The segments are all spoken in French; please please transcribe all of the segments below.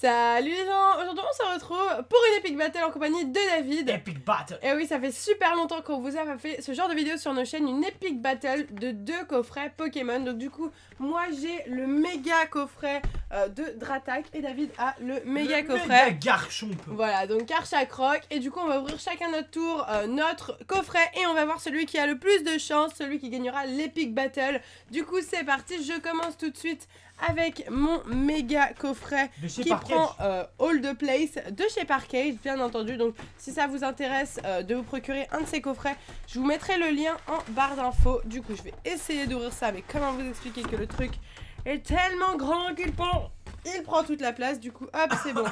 Salut les gens, aujourd'hui on se retrouve pour une Epic Battle en compagnie de David. Epic Battle. Et oui, ça fait super longtemps qu'on vous a pas fait ce genre de vidéo sur nos chaînes, une Epic Battle de 2 coffrets Pokémon. Donc du coup, moi j'ai le méga coffret de Dratak et David a le méga coffret. Méga Garchomp. Voilà, donc Karchakroc. Et du coup, on va ouvrir chacun notre tour notre coffret et on va voir celui qui a le plus de chance, celui qui gagnera l'Epic Battle. Du coup, c'est parti, je commence tout de suite avec mon méga coffret qui prend All the Place de chez Parkage, bien entendu. Donc si ça vous intéresse de vous procurer un de ces coffrets, je vous mettrai le lien en barre d'infos. Du coup je vais essayer d'ouvrir ça, mais comment vous expliquer que le truc est tellement grand qu'il prend toute la place. Du coup hop, c'est bon.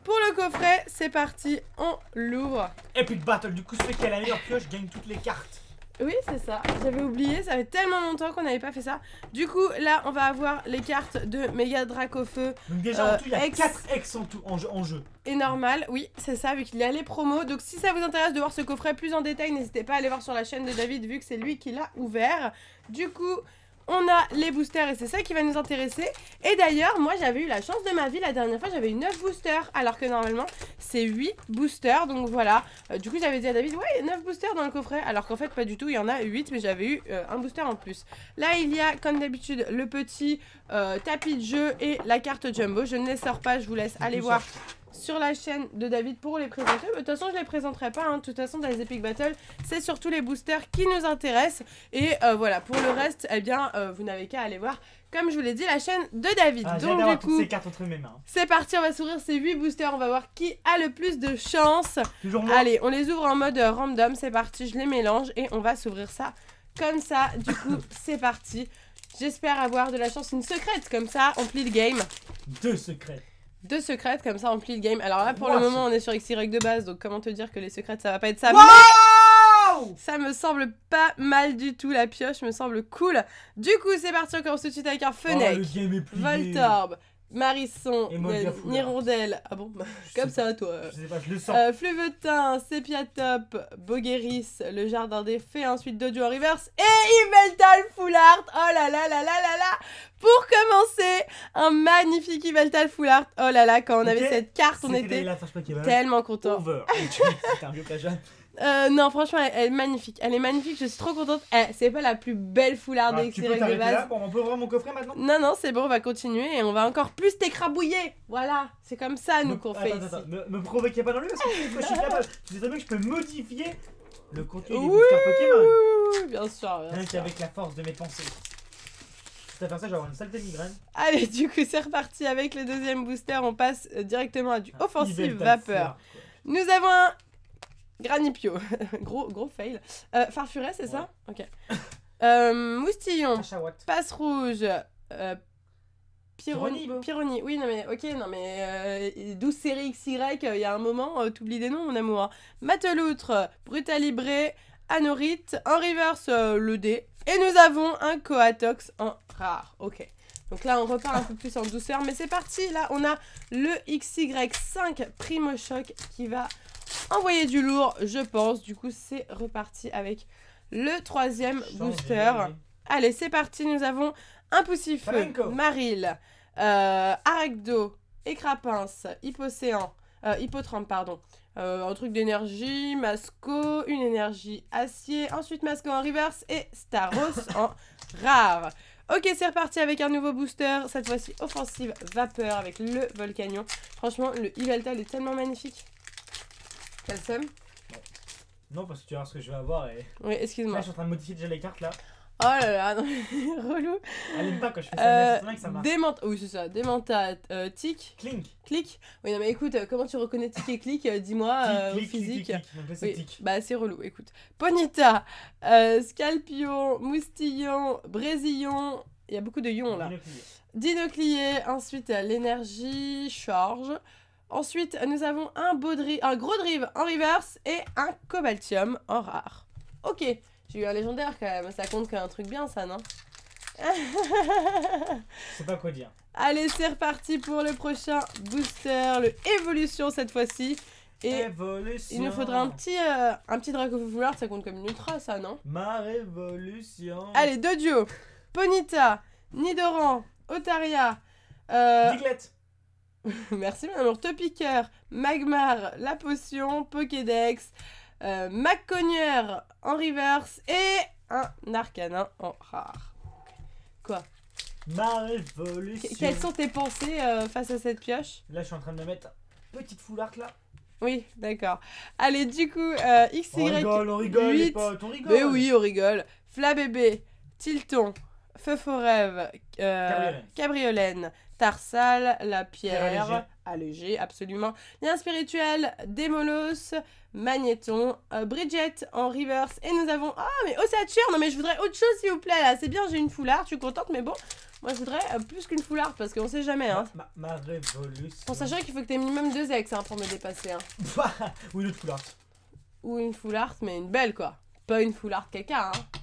Pour le coffret, c'est parti, on l'ouvre. Epic Battle, du coup celui qui a la meilleure pioche gagne toutes les cartes. Oui, c'est ça. J'avais oublié, ça fait tellement longtemps qu'on n'avait pas fait ça. Du coup, là, on va avoir les cartes de Méga Dracofeu. Donc déjà, en tout, il y a 4 ex en tout en jeu. Et normal, oui, c'est ça, vu qu'il y a les promos. Donc si ça vous intéresse de voir ce coffret plus en détail, n'hésitez pas à aller voir sur la chaîne de David, vu que c'est lui qui l'a ouvert. Du coup, on a les boosters et c'est ça qui va nous intéresser. Et d'ailleurs, moi j'avais eu la chance de ma vie, la dernière fois j'avais eu 9 boosters, alors que normalement c'est 8 boosters, donc voilà. Du coup j'avais dit à David, ouais 9 boosters dans le coffret, alors qu'en fait pas du tout, il y en a 8, mais j'avais eu un booster en plus. Là il y a comme d'habitude le petit tapis de jeu et la carte jumbo. Je ne les sors pas, je vous laisse aller voir sur la chaîne de David pour les présenter. De toute façon je les présenterai pas, hein. De toute façon dans les Epic Battle c'est surtout les boosters qui nous intéressent. Et voilà, pour le reste, eh bien vous n'avez qu'à aller voir, comme je vous l'ai dit, la chaîne de David. Donc du coup, ces cartes entre mes mains. C'est parti, on va s'ouvrir ces 8 boosters, on va voir qui a le plus de chance. Toujours moi. Allez, on les ouvre en mode random, c'est parti, je les mélange et on va s'ouvrir ça comme ça. Du coup c'est parti, j'espère avoir de la chance, une secrète, comme ça on plie le game. 2 secrètes. 2 secrètes, comme ça on plie le game. Alors là pour le moment on est sur XY de base, donc comment te dire que les secrètes ça va pas être ça. Wow, mais ça me semble pas mal du tout, la pioche me semble cool. Du coup c'est parti, on commence tout de suite avec un Fennec, Voltorb, Marisson, Nirondelle, ah bon, comme ça toi. Je sais pas, je le sens. Fleuvetin, Sepiatop, Bogueris, le jardin des fées, ensuite Dojo en reverse et Yveltal Full Art. Oh là là là là là là. Pour commencer, un magnifique Yveltal Full Art. Oh là là, quand on avait cette carte, on était tellement contents. C'est un vieux plagiat. Non, franchement, elle est magnifique. Elle est magnifique, je suis trop contente. C'est pas la plus belle foulard de tu peux de base. là, bon, on peut ouvrir mon coffret maintenant? Non, non, c'est bon, on va continuer et on va encore plus t'écrabouiller. Voilà, c'est comme ça, nous, qu'on fait ici. Me provoquez pas dans lui parce que je suis capable. Tu sais très bien que je peux modifier le contenu des boosters Pokémon. Oui, bien sûr. Rien qu'avec la force de mes pensées. Si t'as fait ça, je vais avoir une saleté de migraine. Allez, du coup, c'est reparti avec le deuxième booster. On passe directement à du offensive vapeur. Nous avons un Granipio, gros fail. Farfuret, c'est ça? Ok. Moustillon, Passe Rouge, Pyroni. Oui, non mais, ok, non mais 12 séries XY, il y a un moment, t'oublies des noms, mon amour. Hein. Mateloutre, Brutalibré, Anorite, en reverse, le D. Et nous avons un Coatox en rare. Ok. Donc là, on repart un peu plus en douceur, mais c'est parti. Là, on a le XY5 Primo Choc qui va envoyer du lourd, je pense. Du coup, c'est reparti avec le troisième booster. Allez, c'est parti. Nous avons un Poussifeu, Maril, Aracdo, Écrapince, Hippotrampe, pardon. Un truc d'énergie, Masco, une énergie acier. Ensuite, Masco en reverse et Staros en rare. Ok, c'est reparti avec un nouveau booster. Cette fois-ci, offensive vapeur avec le Volcanion. Franchement, le Yveltal est tellement magnifique. Quel seum? Non, parce que tu vas voir ce que je vais avoir et... Oui, excuse-moi. Là, je suis en train de modifier déjà les cartes là. Oh là là, non, relou. Elle aime pas quand je fais ça, mais c'est vrai que ça marche. Oui, c'est ça. Démenta, Tic. Click. Oui, non, mais écoute, comment tu reconnais Tic et Click? Dis-moi, au physique. Oui, bah, c'est relou, écoute. Ponyta, Scalpion, Moustillon, Brésillon. Il y a beaucoup de ions là. Dinoclier. Ensuite, l'énergie charge. Ensuite, nous avons un gros drive en reverse et un Cobaltium en rare. Ok, j'ai eu un légendaire quand même, ça compte qu'un truc bien ça, non? Je sais pas quoi dire. Allez, c'est reparti pour le prochain booster, le Évolution cette fois-ci. Et il nous faudra un petit Dracofeu Full Art, ça compte comme une ultra ça, non? Ma révolution. Allez, Dodio, Ponyta, Nidoran, Otaria, Diglett. Merci mon amour. Topiqueur, Magmar, la potion, Pokédex, Macognieur en reverse et un Arcanin en rare. Quoi? Ma révolution. Quelles sont tes pensées face à cette pioche? Là, je suis en train de me mettre petite foulard là. Oui, d'accord. Allez, du coup, XY. On rigole, 8. les potes, on rigole. Mais oui, on rigole. Flabébé, Tilton, Feu Forève, Cabriolène, Tarsal, La Pierre, allégé, absolument. Lien spirituel, Démolos, Magnéton, Bridget en reverse. Et nous avons. Ah, mais Ossature. Non, mais je voudrais autre chose, s'il vous plaît. Là, c'est bien, j'ai une foulard, je suis contente, mais bon. Moi, je voudrais plus qu'une foulard parce qu'on sait jamais. Hein. Ma révolution. En sachant qu'il faut que tu aies minimum 2 ex pour me dépasser. Hein. Ou une autre foulard. Ou une foulard, mais une belle quoi. Pas une foulard caca. Hein.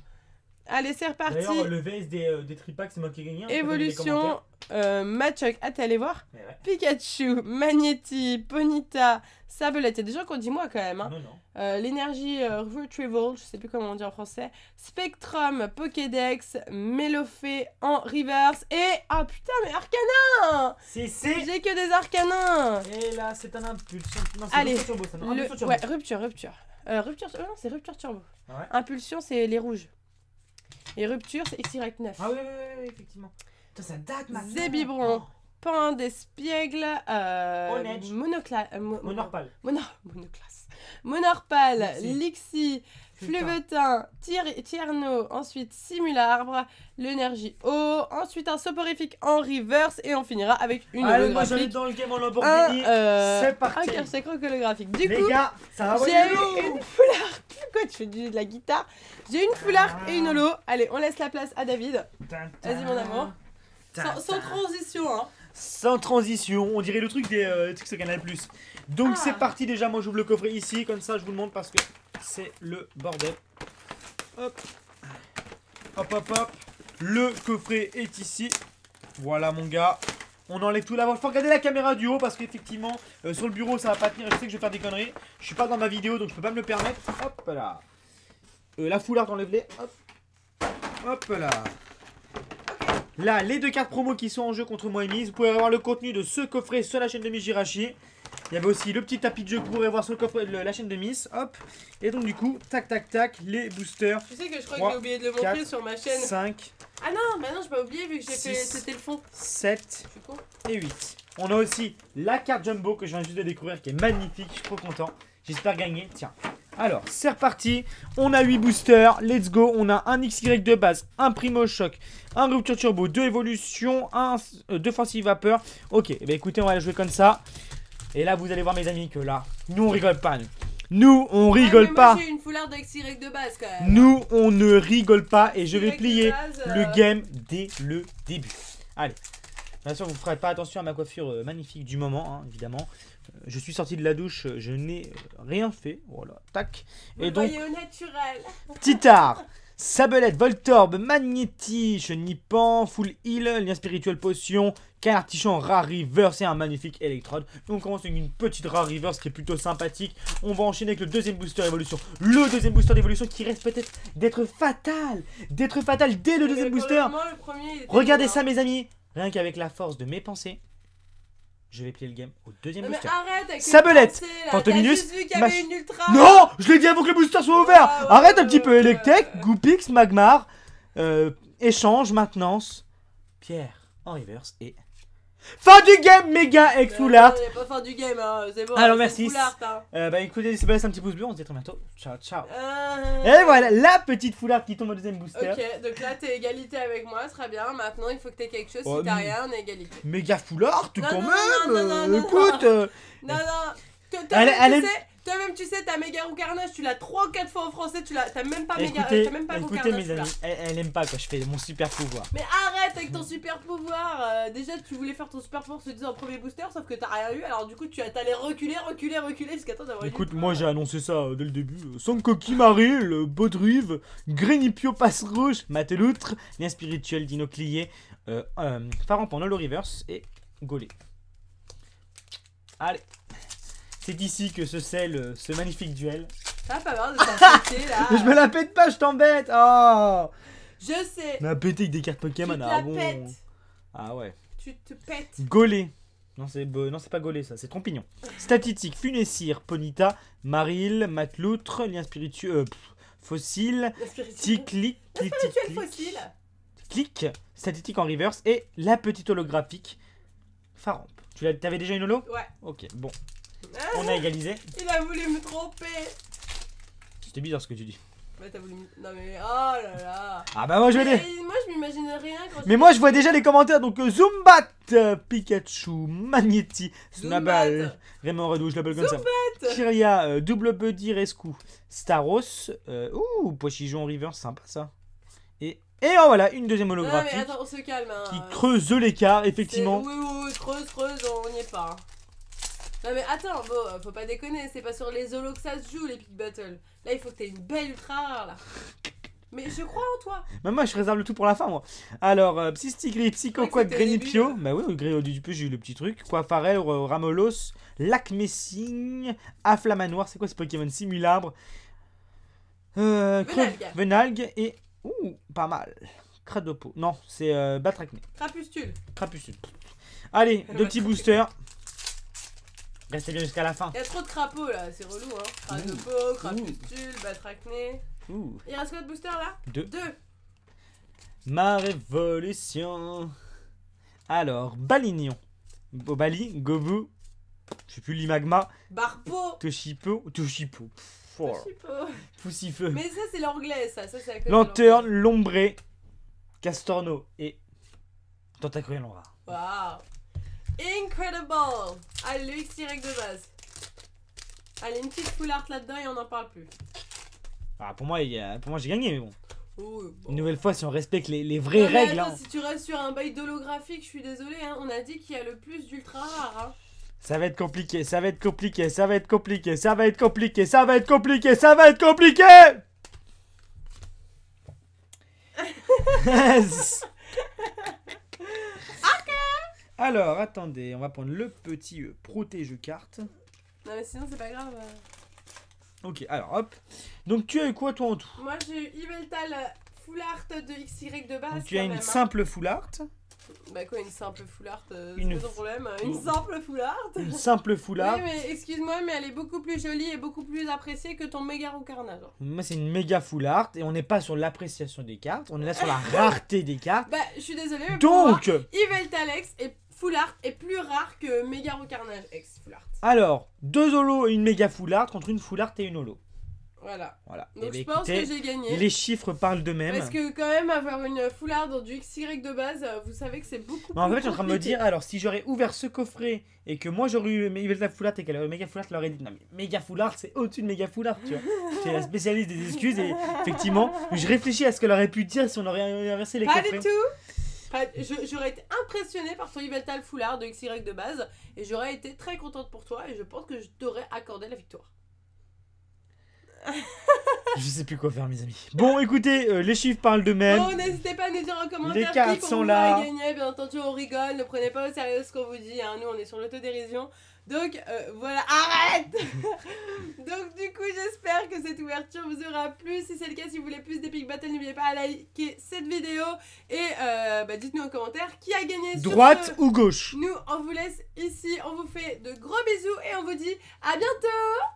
Allez, c'est reparti. D'ailleurs, le VS des tripacks, c'est moi qui ai gagné. Hein, Évolution, Machoc, ah t'es allé voir ouais. Pikachu, Magnéti, Ponyta, Sablette. Il y a des gens qui ont dit moi quand même. Hein. Non. L'énergie Retrieval, je sais plus comment on dit en français. Spectrum, Pokédex, Mélofée en reverse. Et. Ah putain, mais Arcanin. C'est. J'ai que des Arcanins. Et là, c'est un impulsion. Non, c'est allez, turbo, ça. Non, turbo. Ouais, rupture. Rupture, non, c'est rupture turbo. Ah ouais. Impulsion, c'est les rouges. Et rupture, c'est XY9. Ah oui, effectivement. Putain, ça date maintenant. Zébibron, Pan d'Espiègle, Monorpal. Monorpal, Lixie, Fluvetin, Tierno, ensuite Simularbre, l'énergie eau, ensuite un soporifique en reverse et on finira avec une holographique. Moi j'allais dans le game en Lamborghini. C'est parti. Un cachet holographique. Du les coup, gars, ça va j'ai une foulard. Pourquoi tu fais de la guitare? J'ai une foulard et une holo. Allez, on laisse la place à David. Vas-y mon amour. Sans transition, hein. Sans transition, on dirait le truc des trucs sur Canal+. Donc c'est parti déjà, moi j'ouvre le coffret ici, comme ça je vous le montre parce que c'est le bordel. Hop. Hop. Le coffret est ici. Voilà mon gars. On enlève tout là. Faut regarder la caméra du haut parce qu'effectivement sur le bureau ça va pas tenir. Je sais que je vais faire des conneries. Je suis pas dans ma vidéo donc je peux pas me le permettre. Hop là. La foulard enlève-les. Hop là. Là, les 2 cartes promo qui sont en jeu contre moi et Mise. Vous pouvez avoir le contenu de ce coffret sur la chaîne de Miss Jirachi. Il y avait aussi le petit tapis de jeu que vous pourrez voir sur le coffret de la chaîne de Miss. Hop. Et donc du coup, tac, les boosters. Tu sais que je crois que j'ai oublié de le montrer sur ma chaîne. 5. Ah non, bah non, j'ai pas oublié vu que j'ai fait. C'était le fond. 7. Je suis con. Et 8. On a aussi la carte Jumbo que je viens juste de découvrir qui est magnifique. Je suis trop content. J'espère gagner. Tiens. Alors, c'est reparti. On a 8 boosters. Let's go. On a un XY de base, un Primo Choc, un Rupture Turbo, 2 évolutions, 2 Fancy Vapeur. Ok, bah écoutez, on va la jouer comme ça. Et là, vous allez voir, mes amis, que là, nous, on rigole pas. Nous, on rigole pas. Moi, j'ai une foulard d'XY de base quand même. Nous, on ne rigole pas. Et je vais plier le game dès le début. Allez. Bien sûr, vous ne ferez pas attention à ma coiffure magnifique du moment, hein, évidemment. Je suis sorti de la douche, je n'ai rien fait. Voilà, tac. Et donc, au naturel. Titard, Sablette, Voltorb, Magnéti, Chenipan, Full Heal, Lien spirituel potion, Canartichon, Rare Reverse et un magnifique Electrode. Donc on commence avec une petite Rare Reverse qui est plutôt sympathique. On va enchaîner avec le deuxième booster évolution. Le deuxième booster d'évolution qui reste peut-être d'être fatal. D'être fatal dès le deuxième booster. Le premier, regardez ça mes amis. Rien qu'avec la force de mes pensées, je vais plier le game au deuxième booster. Arrête, Sablette, Fantominus, non, je l'ai dit avant que le booster soit ouvert. Arrête un petit peu, Electek, Goopix, Magmar, échange, maintenance, Pierre en reverse et fin du game, méga ex foulard. Il n'y a pas fin du game, hein, c'est bon. Alors merci. Foulard, hein. Bah écoutez, c'est pas un petit pouce bleu, on se dit à très bientôt. Ciao, ciao. Et voilà, la petite foulard qui tombe au deuxième booster. Ok, donc là t'es égalité avec moi, très bien. Maintenant il faut que t'aies quelque chose. Si t'as rien, on est égalité. Méga foulard, tu quand même. Non, écoute. Non. Toi-même, tu sais, ta méga roue carnage, tu l'as 3 ou 4 fois en français, t'as même pas méga. T'as même pas roue carnage. Écoutez, mes amis, elle aime pas quand je fais mon super pouvoir. Mais arrête avec ton super pouvoir. Déjà, tu voulais faire ton super pouvoir, se disant en premier booster, sauf que t'as rien eu. Alors, du coup, tu allais reculer jusqu'à temps d'avoir eu. Écoute, moi j'ai annoncé ça dès le début. Sankoki Maril, Bodrive, Grenipio Passe Rouge, Mateloutre, Lien spirituel Dinoclier, Pharaon pendant le reverse et Golé. Allez. C'est ici que se scelle ce magnifique duel. T'as pas marre de t'appeler là. Mais je me la pète pas, je t'embête. Oh. Je sais. On a pété avec des cartes Pokémon. Tu te la pètes. Ah ouais. Tu te pètes. Golé. Non, c'est pas Gaulé, ça. C'est Trompignon. Statistique, Funessir, Ponita, Maril, Mateloutre, Lien spiritueux, Fossile, Ticlic, Spirituel fossile. Clic, Statistique en reverse et la petite holographique, Faramp. T'avais déjà une holo? Ouais. Ok, bon. On a égalisé. Il a voulu me tromper. C'était bizarre ce que tu dis. Bah t'as voulu me... Non mais oh là là. Ah bah moi je vais dire. Moi je m'imaginais rien quand Mais moi je vois déjà les commentaires, donc Zumbat, Pikachu, Magnéti, Snabal, Raymond Redouche, je l'appelle comme ça. Kyria, Double Buddy, Rescue, Staros, Pochijon River, sympa ça. Et voilà, une deuxième Non holographique mais attends, on se calme hein. qui creuse l'écart, effectivement. Oui, creuse, on n'y est pas. Non mais attends, bon, faut pas déconner, c'est pas sur les holos que ça se joue les Pick Battle. Là il faut que t'aies une belle ultra rare là. Mais je crois en toi. Même moi je réserve le tout pour la fin moi. Alors, Psystigri, Psycho, Quack, Grenipio. Bah oui, du peu j'ai eu le petit truc. Quafarel, Ramolos, Lac Messing, Afflamanoir, c'est quoi ce Pokémon? Simulabre. Venalgue et. Pas mal. Cradopo. Non, c'est Batracné. Crapustule. Allez, deux petits boosters. Restez bien jusqu'à la fin. Il y a trop de crapauds là, c'est relou hein. Cradopo, Crapustule, Batracné. Il reste quoi de booster là? Deux. Ma révolution. Alors, Balignon. Bobali, Gobu. Je sais plus, Limagma. Barpo. Toshipo. Poussifeu. Mais ça c'est l'anglais ça c'est à cause Lanterne, Lombré, Castorno et Tentacruel en rare. Waouh. Incredible. Allez, le XY de base. Allez, une petite full art là-dedans et on n'en parle plus. Ah, pour moi j'ai gagné, mais bon. Bon. Une nouvelle fois, si on respecte les vraies règles. Attends, si tu restes sur un bail holographique, je suis désolé, hein, on a dit qu'il y a le plus d'ultra rares. Hein. Ça va être compliqué. Alors, attendez, on va prendre le petit protège-carte. Non mais sinon c'est pas grave. Ok, alors hop. Donc tu as eu quoi toi en tout? Moi j'ai eu Yveltal full art de XY de base. Donc, tu as une simple full art. Bah quoi, une simple full art, c'est pas ton problème. Une simple full art. Une simple full art. Oui mais excuse-moi mais elle est beaucoup plus jolie et beaucoup plus appréciée que ton méga carnage. Moi c'est une méga full art et on n'est pas sur l'appréciation des cartes, on est là sur la rareté des cartes. Bah je suis désolée mais donc Yveltal X et full art est plus rare que méga carnage X full art. Alors, 2 holos et une méga full art contre une full art et une holo. Voilà. bah, Donc je pense que j'ai gagné. Les chiffres parlent d'eux-mêmes. Parce que quand même avoir une full art dans du XY de base, vous savez que c'est beaucoup plus en fait, je suis en train de me compliqué. dire, alors si j'aurais ouvert ce coffret et que moi j'aurais eu Yveltal full art et qu'elle aurait méga full art, elle aurait dit non mais méga full art c'est au-dessus de méga full art, tu vois. C'est la spécialiste des excuses et effectivement, je réfléchis à ce qu'elle aurait pu dire si on aurait inversé les Pas coffrets. du tout. J'aurais été impressionnée par ton Yveltal full art de XY de base et j'aurais été très contente pour toi et je pense que je t'aurais accordé la victoire. Je sais plus quoi faire mes amis. Bon écoutez, les chiffres parlent d'eux-mêmes. Bon, n'hésitez pas à nous dire en commentaire Les cartes qui sont qu'on là. va gagner. Bien entendu, on rigole, ne prenez pas au sérieux ce qu'on vous dit. Hein. Nous, on est sur l'autodérision. Donc, voilà, arrête. Donc, du coup, j'espère que cette ouverture vous aura plu. Si c'est le cas, si vous voulez plus d'Epic Battle, n'oubliez pas à liker cette vidéo. Et dites-nous en commentaire qui a gagné. Droite ou gauche. Nous, on vous laisse ici. On vous fait de gros bisous et on vous dit à bientôt.